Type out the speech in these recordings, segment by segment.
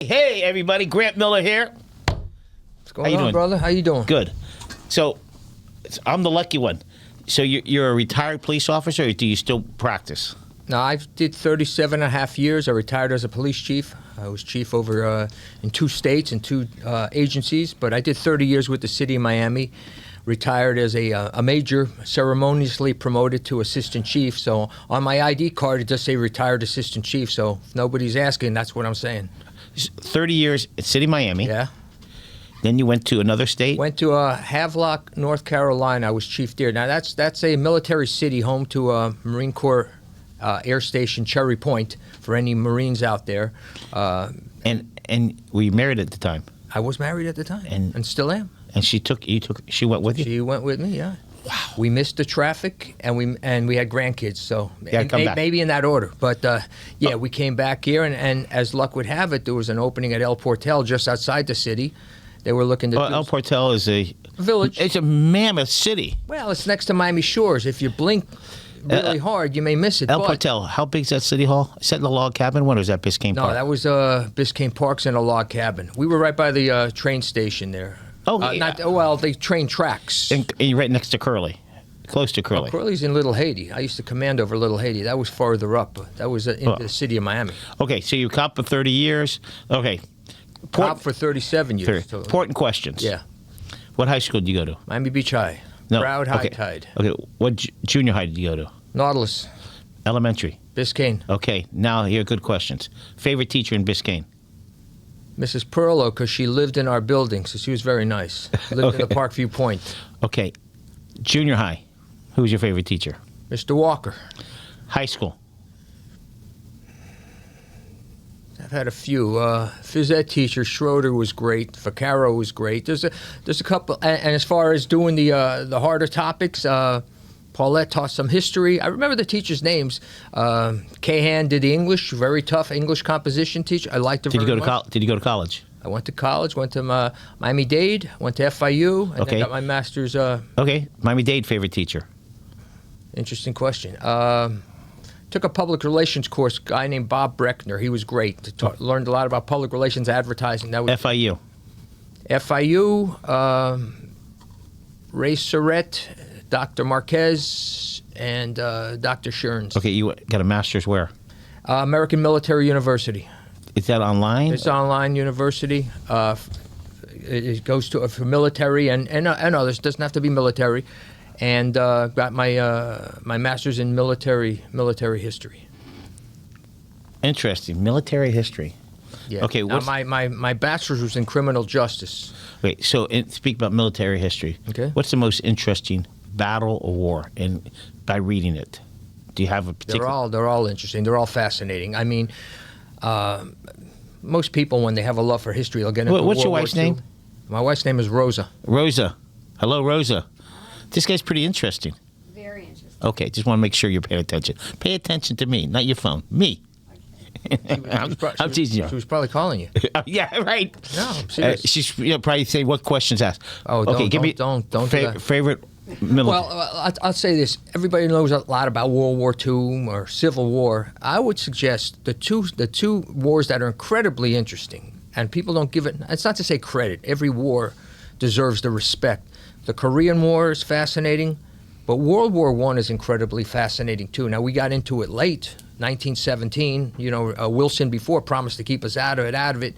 Hey, everybody. Grant Miller here. What's going on, brother? How you doing? Good. So, I'm the lucky one. So, you're a retired police officer, or do you still practice? No, I did 37 and a half years. I retired as a police chief. I was chief over in 2 states and 2 agencies, but I did 30 years with the city of Miami. Retired as a major, ceremoniously promoted to assistant chief. So on my ID card, it does say retired assistant chief. So if nobody's asking, that's what I'm saying. 30 years at City of Miami. Yeah. Then you went to another state? Went to Havelock, North Carolina. I was chief there. Now, that's a military city, home to Marine Corps Air Station Cherry Point, for any Marines out there. And were you married at the time? I was married at the time, and still am. And she went with you? She went with me, yeah. Wow. We missed the traffic, and we had grandkids, so maybe in that order. But we came back here, and as luck would have it, there was an opening at El Portel just outside the city. They were looking to. El Portel is a village. It's a mammoth city. Well, it's next to Miami Shores. If you blink really hard, you may miss it. El Portel, how big is that city hall? Is that in the log cabin? When was that Biscayne Park? No, that was Biscayne Park's in a log cabin. We were right by the train station there. Oh, yeah. The train tracks. And you're right next to Curly, close to Curly. Curly's in Little Haiti. I used to command over Little Haiti. That was farther up. That was in the city of Miami. Okay, so you cop for 30 years. Okay. Cop for 37 years. Important questions. Yeah. What high school did you go to? Miami Beach High. No. Proud High Tide. Okay, what junior high did you go to? Nautilus. Elementary. Biscayne. Okay, now here are good questions. Favorite teacher in Biscayne? Mrs. Perlo, because she lived in our building, so she was very nice. Lived in the Parkview Point. Okay. Junior high, who was your favorite teacher? Mr. Walker. High school? I've had a few. Phys ed teacher Schroeder was great. Vaccaro was great. There's a couple. And as far as doing the harder topics, Paulette taught some history. I remember the teachers' names. Cahan did the English, very tough English composition teacher. I liked her very much. Did you go to college? I went to college, went to Miami-Dade, went to FIU, and then got my master's. Okay, Miami-Dade favorite teacher? Interesting question. Took a public relations course, a guy named Bob Breckner. He was great. Learned a lot about public relations, advertising. That was FIU? FIU, Ray Surrett, Dr. Marquez, and Dr. Sherns. Okay, you got a master's where? American Military University. Is that online? It's online university. It goes to for military and others. It doesn't have to be military. And got my master's in military history. Interesting. Military history. Yeah. Okay. Now, my bachelor's was in criminal justice. Wait. So speak about military history. Okay. What's the most interesting battle or war? And by reading it, do you have a particular? They're all interesting. They're all fascinating. I mean, most people when they have a love for history, they'll get into What's World your wife's War II. name? My wife's name is Rosa. Rosa. Hello, Rosa. This guy's pretty interesting. Very interesting. Okay, just want to make sure you're paying attention. Pay attention to me, not your phone. Me. I'm teasing you. She was probably calling you. Yeah, right. No, I'm serious. She's probably saying what questions asked. Oh, okay, don't do that. Favorite military. Well, I'll say this. Everybody knows a lot about World War II or Civil War. I would suggest the two wars that are incredibly interesting, and people don't give it. It's not to say credit. Every war deserves the respect. The Korean War is fascinating, but World War I is incredibly fascinating too. Now, we got into it late, 1917. Wilson before promised to keep us out of it.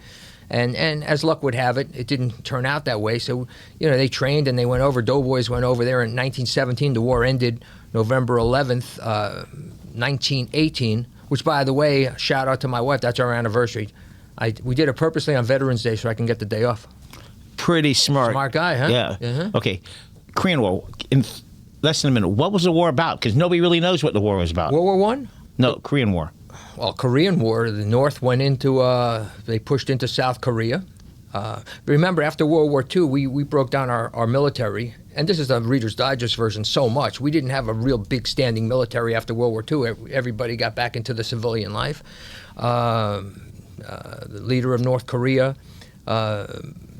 And as luck would have it, it didn't turn out that way. So, they trained and they went over. Doughboys went over there in 1917. The war ended November 11th, 1918, which, by the way, shout out to my wife. That's our anniversary. We did it purposely on Veterans Day so I can get the day off. Pretty smart. Smart guy, huh? Yeah. Uh-huh. Okay. Korean War. In less than a minute. What was the war about? Because nobody really knows what the war was about. World War I? No, Korean War. Well, Korean War, the North went into, they pushed into South Korea. Remember, after World War II, we broke down our military, and this is the Reader's Digest version so much. We didn't have a real big standing military after World War II. Everybody got back into the civilian life. The leader of North Korea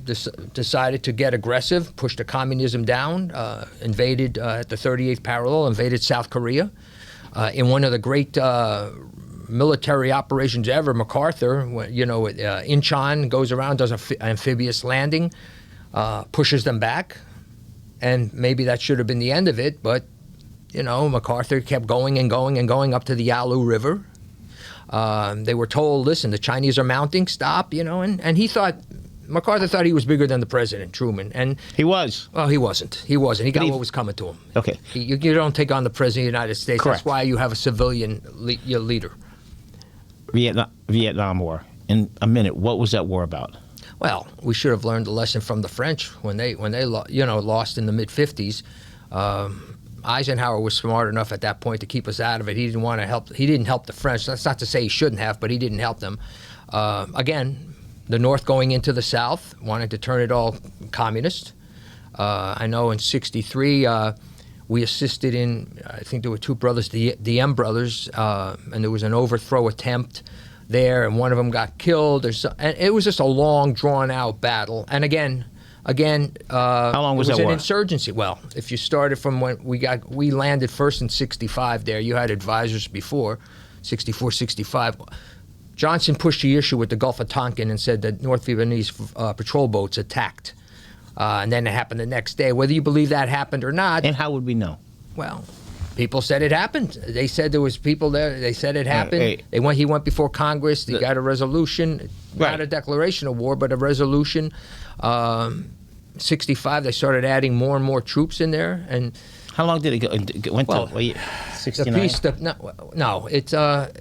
decided to get aggressive, pushed the communism down, invaded at the 38th parallel, invaded South Korea. In one of the great military operations ever. MacArthur, Incheon goes around, does an amphibious landing, pushes them back, and maybe that should have been the end of it, but MacArthur kept going and going and going up to the Yalu River. They were told, listen, the Chinese are mounting, stop, and MacArthur thought he was bigger than the president, Truman. And he was. Well, he wasn't. He got what was coming to him. Okay. You don't take on the president of the United States. Correct. That's why you have a civilian leader. Vietnam War. In a minute, what was that war about? Well, we should have learned a lesson from the French when they lost in the mid-50s. Eisenhower was smart enough at that point to keep us out of it. He didn't want to help. He didn't help the French. That's not to say he shouldn't have, but he didn't help them. Again, the North going into the South, wanting to turn it all communist. I know in '63 we assisted in. I think there were two brothers, the M brothers, and there was an overthrow attempt there, and one of them got killed. And it was just a long, drawn-out battle. And again, how long was that war? It was war? an insurgency. Well, if you started from when we landed first in '65 there, you had advisors before, '64, '65. Johnson pushed the issue with the Gulf of Tonkin and said that North Vietnamese patrol boats attacked. And then it happened the next day. Whether you believe that happened or not. And how would we know? Well, people said it happened. They said there was people there. They said it happened. Hey. He went before Congress. They got a resolution. Right. Not a declaration of war, but a resolution. 65, they started adding more and more troops in there. And how long did it go? It went well, to 69? The peace, no, it's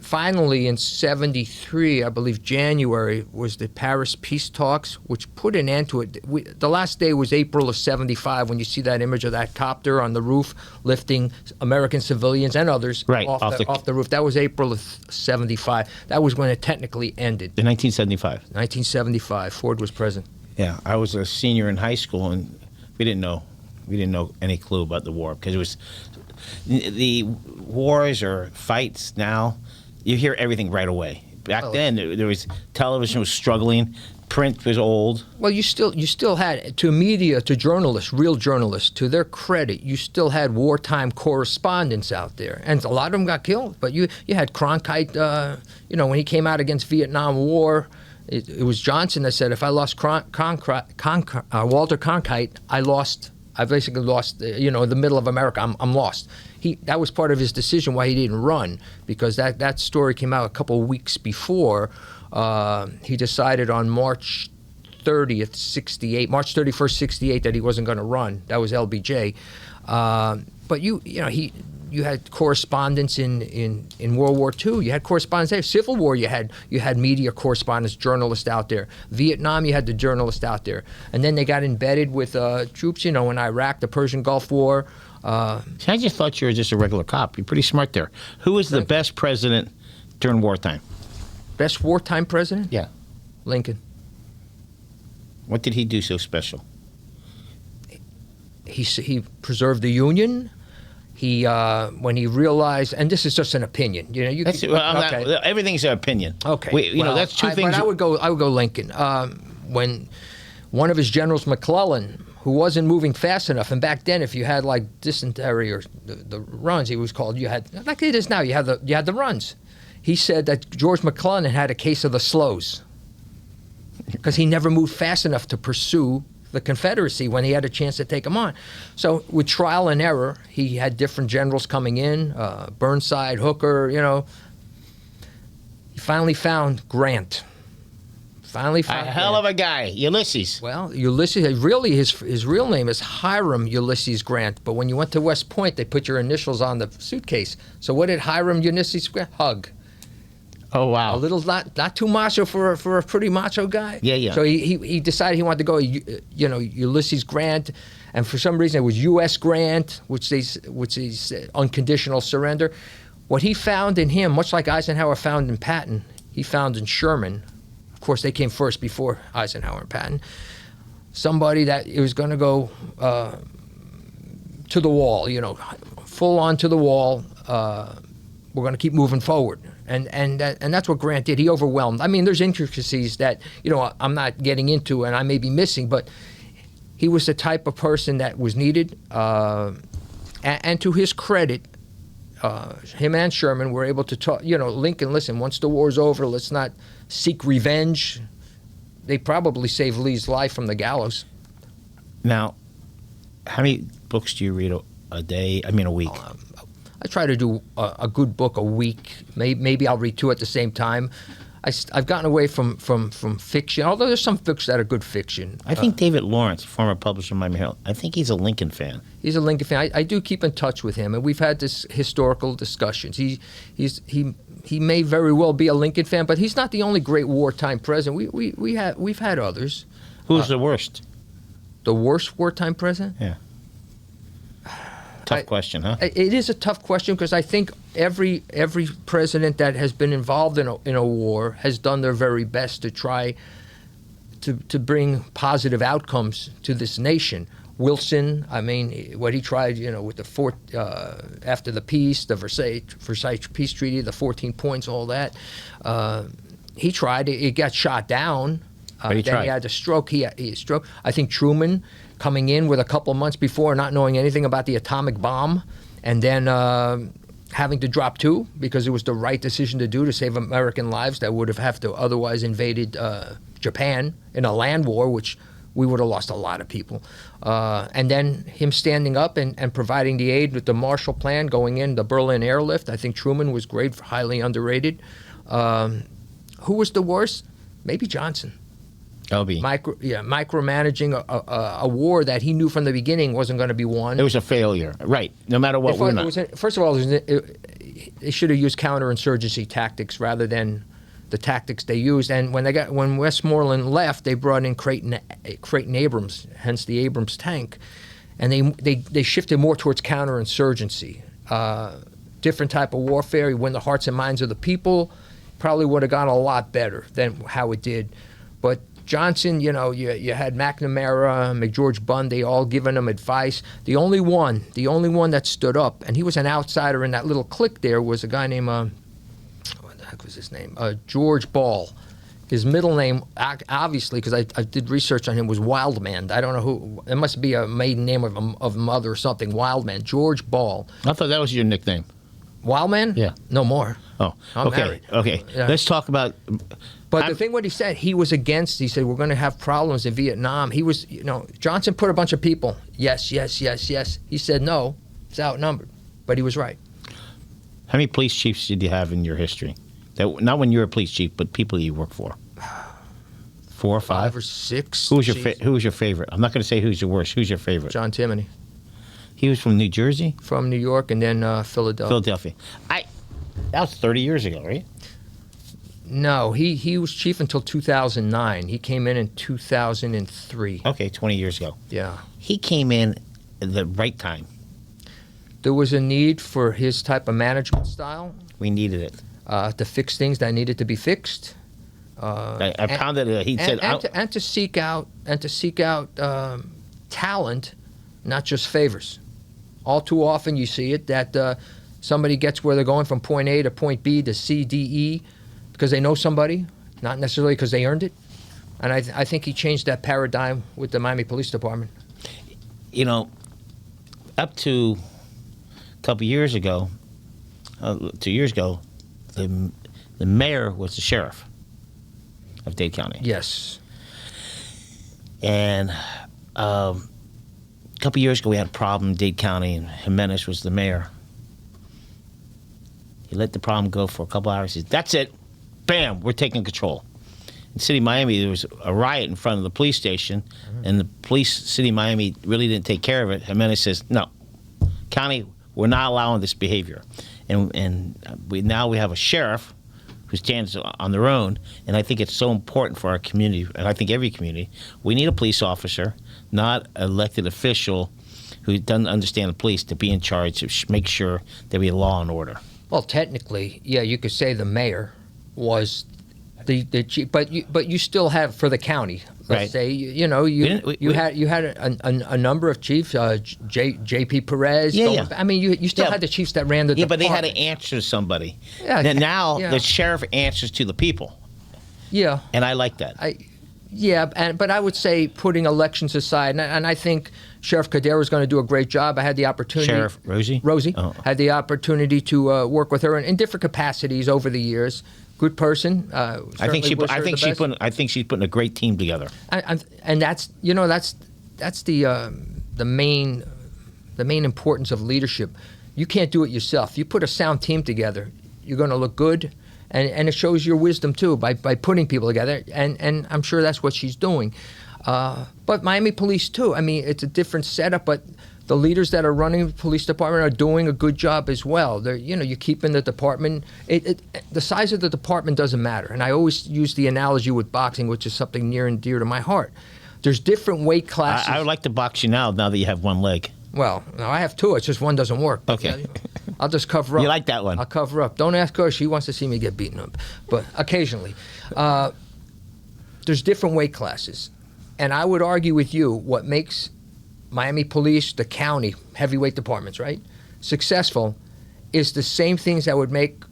finally in 73, I believe January, was the Paris peace talks, which put an end to it. The last day was April of 75, when you see that image of that copter on the roof lifting American civilians and others off the roof. That was April of 75. That was when it technically ended. In 1975. 1975. Ford was president. Yeah, I was a senior in high school, and we didn't know any clue about the war, because it was the wars or fights. Now you hear everything right away. Back then there was television was struggling, print was old. Well, you still had, to media, to journalists, real journalists, to their credit, you still had wartime correspondents out there, and a lot of them got killed. But you had Cronkite, when he came out against Vietnam War. It was Johnson that said, if I lost Walter Cronkite, I basically lost, the middle of America. I'm lost. That was part of his decision why he didn't run, because that story came out a couple of weeks before. He decided on March 30th, 68, March 31st, 68, that he wasn't going to run. That was LBJ. But you had correspondence in World War II. You had correspondence there. Civil War, you had media correspondents, journalists out there. Vietnam, you had the journalists out there. And then they got embedded with troops, in Iraq, the Persian Gulf War. I just thought you were just a regular cop. You're pretty smart there. Who was the best president during wartime? Best wartime president? Yeah. Lincoln. What did he do so special? He preserved the Union. He when he realized, and this is just an opinion, everything's an opinion. Okay, that's two things. But I would go Lincoln. When one of his generals, McClellan, who wasn't moving fast enough, and back then, if you had like dysentery or the runs, he was called. You had, like it is now, you had the runs. He said that George McClellan had a case of the slows because he never moved fast enough to pursue the Confederacy when he had a chance to take them on. So with trial and error, he had different generals coming in, Burnside, Hooker, He finally found Grant. A hell of a guy, Ulysses. Well, Ulysses, really his real name is Hiram Ulysses Grant, but when you went to West Point, they put your initials on the suitcase. So what did Hiram Ulysses Grant? Hug. Oh, wow. A little, not too macho for a pretty macho guy. Yeah. So he decided he wanted to go, Ulysses Grant, and for some reason it was U.S. Grant, which is unconditional surrender. What he found in him, much like Eisenhower found in Patton, he found in Sherman. Of course, they came first before Eisenhower and Patton. Somebody that it was going to go to the wall, full on to the wall. We're going to keep moving forward. And that's what Grant did. He overwhelmed. I mean, there's intricacies that, I'm not getting into and I may be missing, but he was the type of person that was needed. And to his credit, him and Sherman were able to talk. Lincoln, listen, once the war's over, let's not seek revenge. They probably saved Lee's life from the gallows. Now, how many books do you read a day? I mean, a week? I try to do a good book a week. Maybe I'll read 2 at the same time. I've gotten away from fiction, although there's some books that are good fiction. I think David Lawrence, former publisher of Miami Herald, I think he's a Lincoln fan. He's a Lincoln fan. I do keep in touch with him, and we've had this historical discussions. He may very well be a Lincoln fan, but he's not the only great wartime president. We've had others. Who's the worst? The worst wartime president? Yeah. Tough question, huh? It is a tough question because I think every president that has been involved in a war has done their very best to try to bring positive outcomes to this nation. Wilson, I mean, what he tried, with the after the peace, the Versailles Peace Treaty, the 14 points, all that. He tried. It got shot down. But he then tried. he had a stroke. He had a stroke. I think Truman, coming in with a couple of months before, not knowing anything about the atomic bomb, and then having to drop 2 because it was the right decision to do to save American lives that would have to otherwise invaded Japan in a land war, which we would have lost a lot of people. And then him standing up and providing the aid with the Marshall Plan, going in, the Berlin airlift. I think Truman was great, highly underrated. Who was the worst? Maybe Johnson. LB. Micromanaging a war that he knew from the beginning wasn't going to be won. It was a failure, right? No matter what, First of all, they should have used counterinsurgency tactics rather than the tactics they used. And when Westmoreland left, they brought in Creighton Abrams, hence the Abrams tank, and they shifted more towards counterinsurgency, different type of warfare. You win the hearts and minds of the people. Probably would have gone a lot better than how it did, but. Johnson, you had McNamara, McGeorge Bundy, all giving him advice. The only one that stood up, and he was an outsider in that little clique there, was a guy named, what the heck was his name? George Ball. His middle name, obviously, because I did research on him, was Wildman. I don't know who. It must be a maiden name of mother or something. Wildman, George Ball. I thought that was your nickname. Wildman? Yeah. No more. Oh, I'm okay. married. Okay. Yeah. Let's talk about. But the thing what he said, he was against. He said we're going to have problems in Vietnam. He was, Johnson put a bunch of people. Yes, yes, yes, yes. He said no. It's outnumbered, but he was right. How many police chiefs did you have in your history? Not when you were a police chief, but people you worked for. 4 or 5? 5 or 6. Who was your favorite? I'm not going to say who's your worst. Who's your favorite? John Timoney. He was from New Jersey? From New York and then Philadelphia. Philadelphia. That was 30 years ago, right? No, he was chief until 2009. He came in 2003. Okay, 20 years ago. Yeah. He came in at the right time. There was a need for his type of management style. We needed it. To fix things that needed to be fixed. I found that he said... And to seek out talent, not just favors. All too often you see it that somebody gets where they're going from point A to point B to C, D, E because they know somebody, not necessarily because they earned it. And I think he changed that paradigm with the Miami Police Department. Up to a couple years ago, 2 years ago, the mayor was the sheriff of Dade County. Yes. And a couple years ago, we had a problem in Dade County, and Jimenez was the mayor. He let the problem go for a couple hours. He said, "That's it. Bam, we're taking control." In the city of Miami, there was a riot in front of the police station, and the city of Miami really didn't take care of it. Jimenez says, "No, county, we're not allowing this behavior." And now we have a sheriff who stands on their own, and I think it's so important for our community, and I think every community, we need a police officer, not an elected official who doesn't understand the police, to be in charge to make sure that we have law and order. Well, technically, yeah, you could say the mayor was the chief, but you still have for the county. Let's Right. say you had a number of chiefs, J.P. Perez. Yeah. I mean, you still had the chiefs that ran the Yeah, but they had department. to answer to somebody. Yeah, And now yeah. the sheriff answers to the people, Yeah, and I like that. Yeah, but I would say putting elections aside, and I think Sheriff Cadero is going to do a great job. I had the opportunity. Sheriff Rosie? Rosie. Oh. Had the opportunity to work with her in different capacities over the years. Good person. I think she's putting a great team together. And that's the main importance of leadership. You can't do it yourself. You put a sound team together, you're going to look good. And it shows your wisdom, too, by putting people together. And I'm sure that's what she's doing. But Miami Police, too. I mean, it's a different setup, but the leaders that are running the police department are doing a good job as well. You keep in the department. The size of the department doesn't matter. And I always use the analogy with boxing, which is something near and dear to my heart. There's different weight classes. I would like to box you now that you have one leg. Well, no, I have two. It's just one doesn't work. Okay. I'll just cover up. You like that one? I'll cover up. Don't ask her. She wants to see me get beaten up. But occasionally. There's different weight classes. And I would argue with you what makes Miami Police, the county, heavyweight departments, right, successful is the same things that would make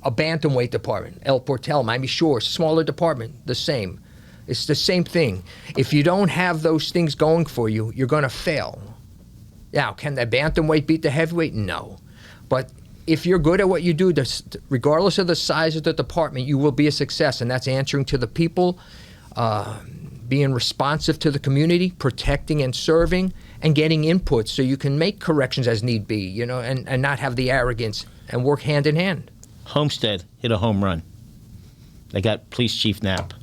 a bantamweight department, El Portel, Miami Shores, smaller department, the same. It's the same thing. If you don't have those things going for you, you're going to fail. Now, can the bantamweight beat the heavyweight? No. But if you're good at what you do, regardless of the size of the department, you will be a success. And that's answering to the people, being responsive to the community, protecting and serving, and getting input so you can make corrections as need be, and not have the arrogance and work hand in hand. Homestead hit a home run. They got Police Chief Knapp.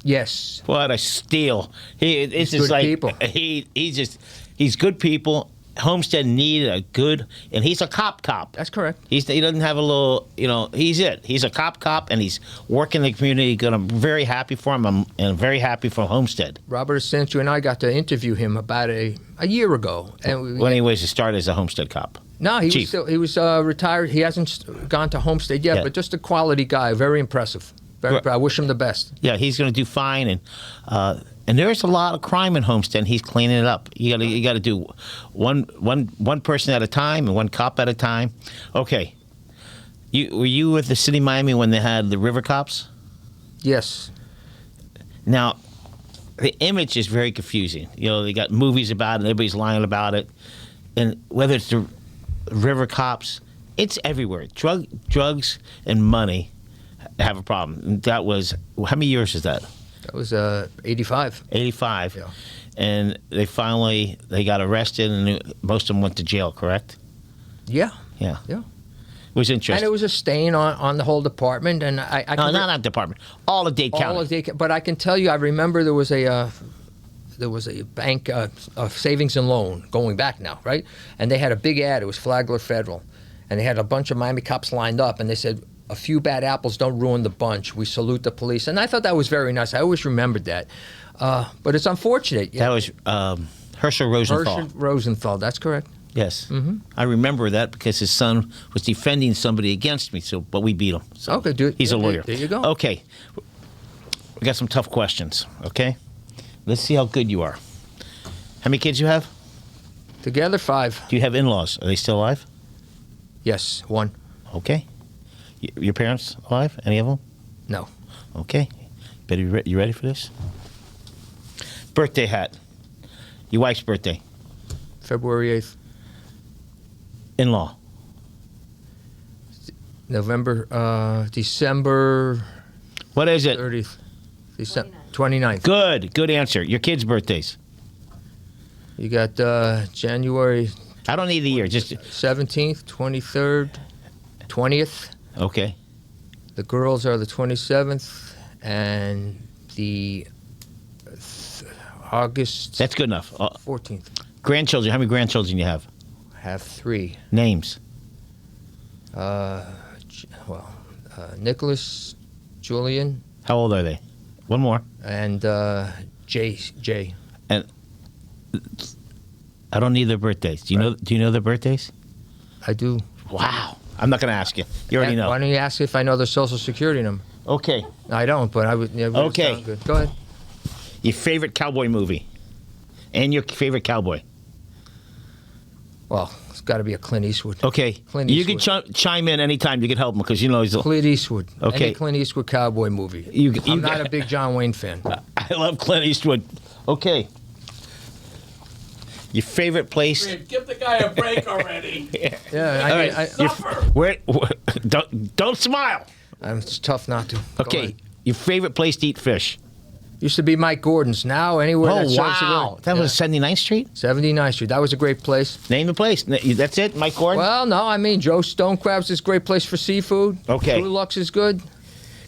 Yes. What a steal. He's just good like people. He's good people. Homestead needed a good, and he's a cop. That's correct. He doesn't have a little, he's it. He's a cop, and he's working in the community. Good. I'm very happy for him, and I'm very happy for Homestead. Robert Asensio and I got to interview him about a year ago. And when he was to start as a Homestead cop. No, he was retired. He hasn't gone to Homestead yet, but just a quality guy. Very impressive. I wish him the best. Yeah, he's going to do fine, and there's a lot of crime in Homestead. And he's cleaning it up. You got to do one person at a time and one cop at a time. Okay, were you with the city of Miami when they had the river cops? Yes. Now, the image is very confusing. They got movies about it. Everybody's lying about it, and whether it's the river cops, it's everywhere. Drugs and money have a problem. That was, how many years is that? That was 85. 85. Yeah. And they got arrested, and most of them went to jail, correct? Yeah. Yeah. Yeah. It was interesting. And it was a stain on the whole department. And No, not department. All of Dade County. All of Dade, but I can tell you, I remember there was a bank, savings and loan, going back now, right? And they had a big ad. It was Flagler Federal. And they had a bunch of Miami cops lined up, and they said, a few bad apples don't ruin the bunch. We salute the police. And I thought that was very nice. I always remembered that. But it's unfortunate. That was Herschel Rosenthal. Herschel Rosenthal, that's correct. Yes. Mm-hmm. I remember that because his son was defending somebody against me, but we beat him. So okay, he's a lawyer. There you go. Okay. We got some tough questions, okay? Let's see how good you are. How many kids you have? Together, 5. Do you have in-laws? Are they still alive? Yes, 1. Okay. Your parents alive? Any of them? No. Okay. You ready for this? Birthday hat. Your wife's birthday. February 8th. In-law. December. What is it? 30th. December 29th. Good answer. Your kids' birthdays. You got January. I don't need the year. Just 17th, 23rd, 20th. Okay. The girls are the 27th and the August. That's good enough. 14th. Grandchildren. How many grandchildren you have? I have 3. Names. Nicholas, Julian. How old are they? One more. And Jay. And I don't need their birthdays. Do you know their birthdays? I do. Wow. I'm not going to ask you. You already know. Why don't you ask if I know their social security number? Okay. I don't, but I would. Yeah, okay. Good. Go ahead. Your favorite cowboy movie, and your favorite cowboy. Well, it's got to be a Clint Eastwood. Okay. Clint Eastwood. You can chime in anytime. You can help him because he's. Clint Eastwood. Okay. Any Clint Eastwood cowboy movie. I'm not a big John Wayne fan. I love Clint Eastwood. Okay. Your favorite place? Give the guy a break already. Yeah, All right. Suffer. Where, don't smile. it's tough not to. Go Okay. ahead. Your favorite place to eat fish? Used to be Mike Gordon's. Now anywhere Oh, that serves a wow. good. That was 79th Street? 79th Street. That was a great place. Name the place. That's it, Mike Gordon? Well, no, I mean Joe Stone Crab's is a great place for seafood. Okay. Blue Lux is good.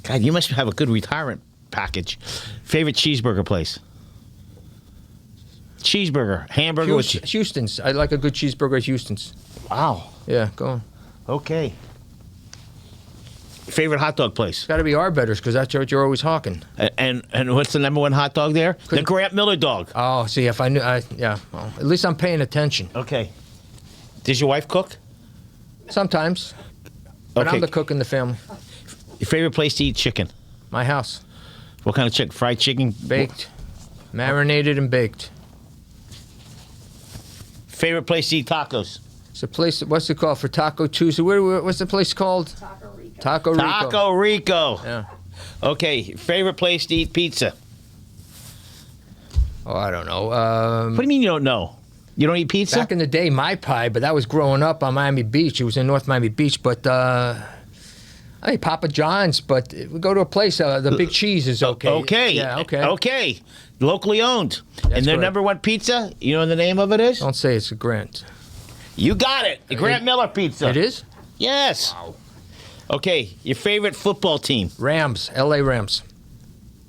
God, you must have a good retirement package. Favorite cheeseburger place? Cheeseburger. Hamburger with cheese. Houston's. I like a good cheeseburger at Houston's. Wow. Yeah, go on. Okay. Favorite hot dog place? Got to be Arbetter's because that's what you're always hawking. And what's the number one hot dog there? The Grant Miller dog. Oh, see, if I knew, yeah. Well, at least I'm paying attention. Okay. Does your wife cook? Sometimes, but Okay. I'm the cook in the family. Your favorite place to eat chicken? My house, What kind of chicken? Fried chicken? baked, marinated and baked. Favorite place to eat tacos? It's a place. What's it called for Taco Tuesday? What's the place called? Taco Rico. Taco Rico. Taco Rico. Yeah. Okay. Favorite place to eat pizza? Oh, I don't know. What do you mean you don't know? You don't eat pizza? Back in the day, my pie, but that was growing up on Miami Beach. It was in North Miami Beach, but I mean Papa John's. But we go to a place. The Big Cheese is okay. Okay. Yeah. Okay. Okay. Locally owned. And their correct. number one pizza, you know the name of it is? Don't say it's a Grant. You got it. The Grant Miller pizza. It is Yes. Okay. Your favorite football team? Rams. L.A. Rams.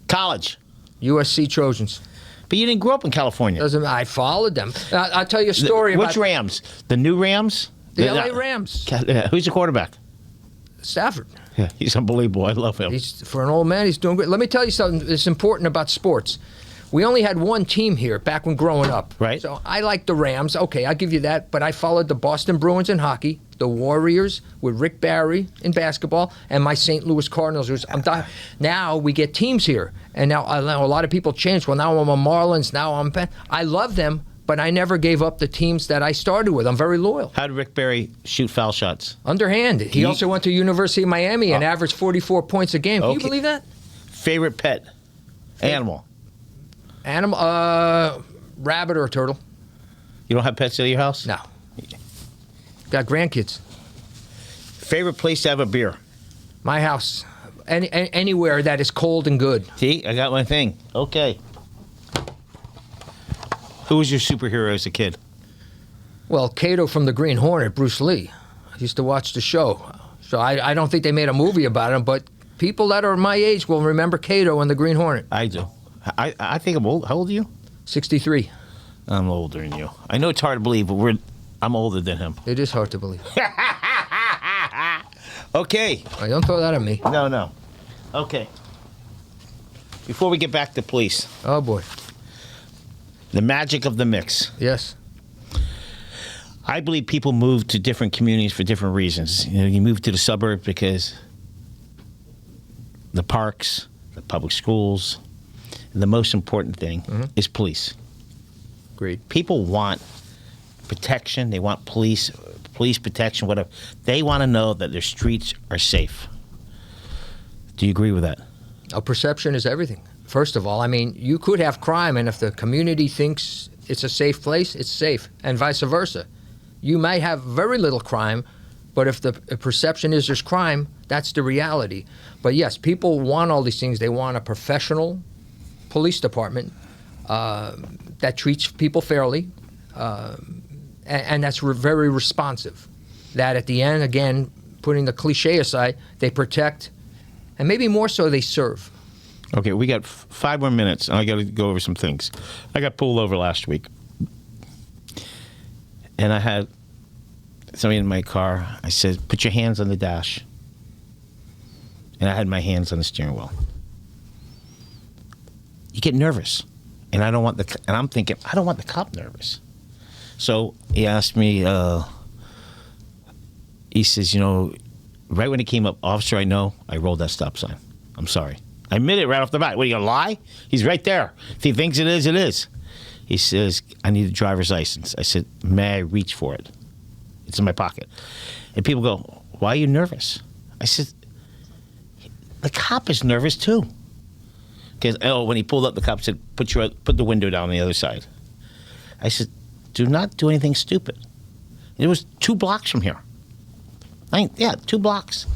College. USC Trojans. But you didn't grow up in California. I followed them. I'll tell you a story Which about Rams? The new Rams? the L.A. Rams. Who's the quarterback? Stafford. Yeah, he's unbelievable. I love him. He's for an old man. He's doing great. Let me tell you something that's important about sports. We only had one team here back when growing up. Right. So I like the Rams. Okay, I'll give you that. But I followed the Boston Bruins in hockey, the Warriors with Rick Barry in basketball, and my St. Louis Cardinals. Now we get teams here, and now a lot of people change. Well, now I'm a Marlins. Now I love them, but I never gave up the teams that I started with. I'm very loyal. How did Rick Barry shoot foul shots? Underhand. He also went to University of Miami and averaged 44 points a game. Can you Okay. believe that? Favorite pet? Animal. Animal, rabbit or turtle? You don't have pets at your house? No. Got grandkids. Favorite place to have a beer? My house. Anywhere that is cold and good. See, I got my thing. Okay. Who was your superhero as a kid? Well, Kato from the Green Hornet, Bruce Lee. I used to watch the show. So I don't think they made a movie about him, but people that are my age will remember Kato and the Green Hornet. I do. I think I'm old. How old are you? 63. I'm older than you. I know it's hard to believe, but I'm older than him. It is hard to believe. Okay. Oh, don't throw that at me. No. Okay. Before we get back to police, Oh, boy. the magic of the mix. Yes. I believe people move to different communities for different reasons. You know, you move to the suburbs because the parks, the public schools, and the most important thing is police. Great. People want protection. They want police protection, whatever. They want to know that their streets are safe. Do you agree with that? Perception is everything. First of all, I mean, you could have crime, and if the community thinks it's a safe place, it's safe, and vice versa. You might have very little crime, but if the perception is there's crime, that's the reality. But yes, people want all these things. They want a professional police department that treats people fairly, and that's very responsive. That at the end, again, putting the cliche aside, they protect, and maybe more so, they serve. Okay, we got 5 more minutes, and I got to go over some things. I got pulled over last week, and I had somebody in my car. I said, "Put your hands on the dash," and I had my hands on the steering wheel. You get nervous, and I don't want and I'm thinking, I don't want the cop nervous. So he asked me. He says, "You know, right when he came up, officer, I know I rolled that stop sign. I'm sorry." I admit it right off the bat. What, are you going to lie? He's right there. If he thinks it is, it is. He says, "I need a driver's license." I said, "May I reach for it? It's in my pocket." And people go, "Why are you nervous?" I said, "The cop is nervous too. Because when he pulled up, the cop said, "Put the window down on the other side." I said, "Do not do anything stupid." It was 2 blocks from here. 2 blocks.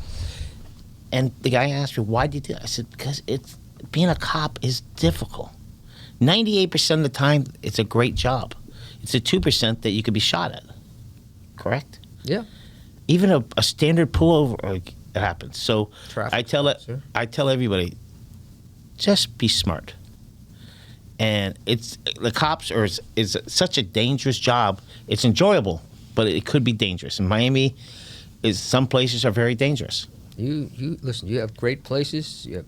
And the guy asked me, "Why did you do that?" I said, "Because being a cop is difficult. 98% of the time, it's a great job. It's the 2% that you could be shot at. Correct? Yeah. Even a standard pullover, it happens. So Traffic I tell everybody, just be smart. And the cops is such a dangerous job. It's enjoyable, but it could be dangerous. In Miami, some places are very dangerous. You listen. You have great places. You have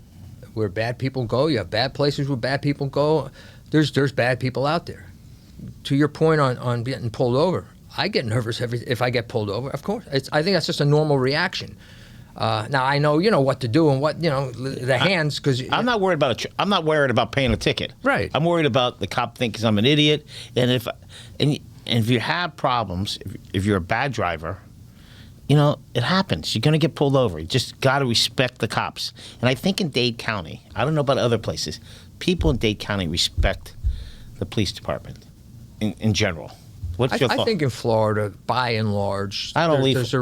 where bad people go. You have bad places where bad people go. There's bad people out there. To your point on getting pulled over, I get nervous if I get pulled over. Of course, I think that's just a normal reaction. Now I know what to do and what the hands because I'm not worried about I'm not worried about paying a ticket. Right. I'm worried about the cop thinking I'm an idiot, and if you have problems, if you're a bad driver, it happens. You're going to get pulled over. You just got to respect the cops. And I think in Dade County, I don't know about other places, people in Dade County respect the police department in general. What's your thought? I think in Florida, by and large, there's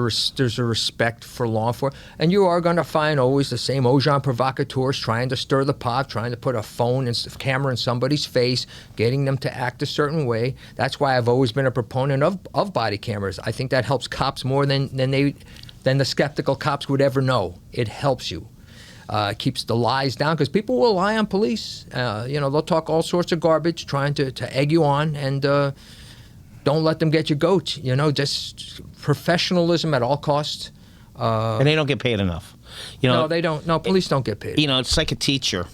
a respect for law enforcement. And you are going to find always the same agent provocateurs trying to stir the pot, trying to put a phone and camera in somebody's face, getting them to act a certain way. That's why I've always been a proponent of body cameras. I think that helps cops more than the skeptical cops would ever know. It helps you. Keeps the lies down because people will lie on police. They'll talk all sorts of garbage trying to egg you on and don't let them get your goat. Just professionalism at all costs. And they don't get paid enough. No, they don't. No, police don't get paid. It's like a teacher.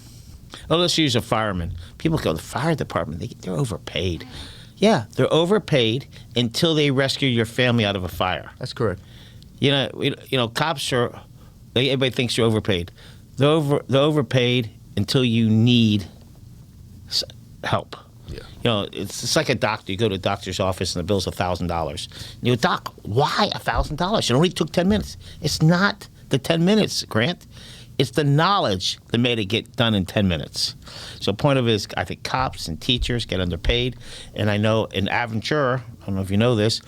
Let's use a fireman. People go, the fire department, they're overpaid. Yeah, they're overpaid until they rescue your family out of a fire. That's correct. Cops are. Everybody thinks you're overpaid. They're overpaid until you need help. Yeah. It's like a doctor. You go to a doctor's office and the bill's $1,000. You go, "Doc, why $1,000? It only took 10 minutes." It's not the 10 minutes, Grant. It's the knowledge that made it get done in 10 minutes. So point of it is, I think cops and teachers get underpaid. And I know in Aventura, I don't know if you know this,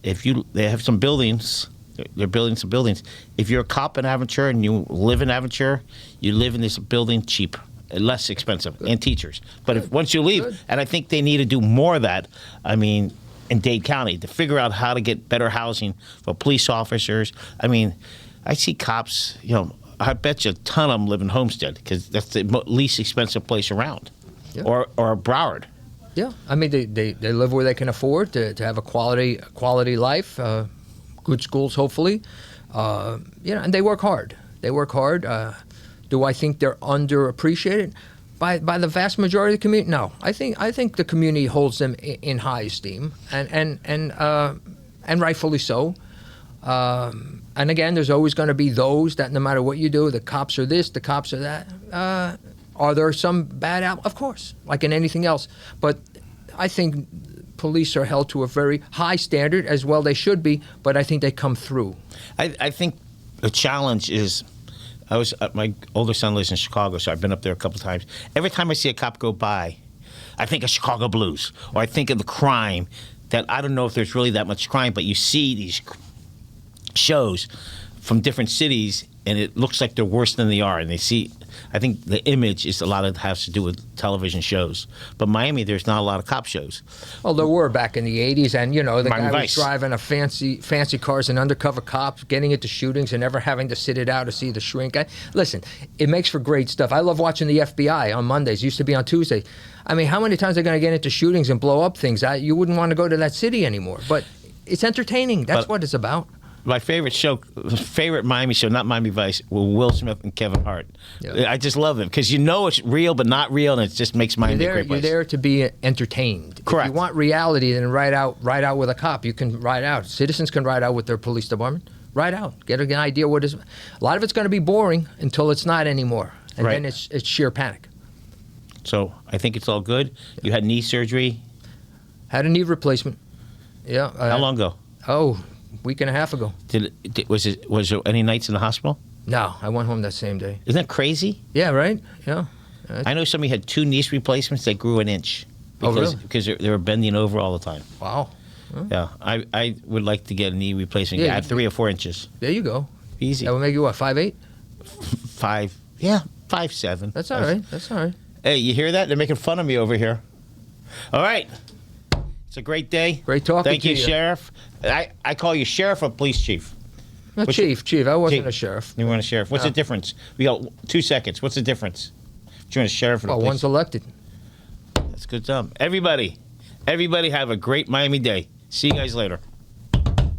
they have some buildings. They're building some buildings. If you're a cop in Aventura and you live in Aventura, you live in this building cheap. Less expensive. Good. And teachers. But once you leave, and I think they need to do more of that, in Dade County, to figure out how to get better housing for police officers. I see cops, I bet you a ton of them live in Homestead because that's the least expensive place around. Yeah. Or Broward. Yeah. They live where they can afford to have a quality life, good schools, hopefully. And they work hard. Do I think they're underappreciated by the vast majority of the community? No, I think the community holds them in high esteem, and rightfully so. And again, there's always going to be those that no matter what you do, the cops are this, the cops are that. Are there some bad apples? Of course, like in anything else. But I think police are held to a very high standard, as well they should be. But I think they come through. I think the challenge is. My older son lives in Chicago, so I've been up there a couple of times. Every time I see a cop go by, I think of Chicago Blues, or I think of the crime. That I don't know if there's really that much crime, but you see these shows from different cities, and it looks like they're worse than they are. And I think the image is a lot of it has to do with television shows. But Miami, there's not a lot of cop shows. Well, there were back in the 80s, and the Miami guy Vice. was driving a fancy cars and undercover cops, getting into shootings and never having to sit it out to see the shrink. Listen, it makes for great stuff. I love watching the FBI on Mondays. It used to be on Tuesdays. How many times are they going to get into shootings and blow up things? You wouldn't want to go to that city anymore. But it's entertaining. That's what it's about. My favorite Miami show, not Miami Vice, were Will Smith and Kevin Hart. Yeah. I just love them because it's real but not real, and it just makes Miami a great place. You're there to be entertained. Correct. If you want reality, then ride out with a cop. You can ride out. Citizens can ride out with their police department. Ride out. Get an idea what is. A lot of it's going to be boring until it's not anymore, and then it's sheer panic. So I think it's all good. Yeah. You had knee surgery. Had a knee replacement. Yeah. How long ago? Week and a half ago. Was there any nights in the hospital? No, I went home that same day. Isn't that crazy? Yeah, right? Yeah. I know somebody had 2 knee replacements that grew an inch. Oh, really? Because they were bending over all the time. Wow. Yeah, I would like to get a knee replacement. Yeah, Yeah, I have 3 or 4 inches. There you go. Easy. That would make you what, 5'8"? 5. Yeah, 5'7". That's all right. That's all right. Hey, you hear that? They're making fun of me over here. All right. It's a great day. Great talking Thank to you, you. Sheriff. I call you Sheriff or Police Chief? No, What's Chief. I wasn't Chief. a sheriff. You want a sheriff? What's No. the difference? We got 2 seconds. What's the difference? Do you want a sheriff or a Well, police? one's elected. That's good stuff. Everybody have a great Miami day. See you guys later.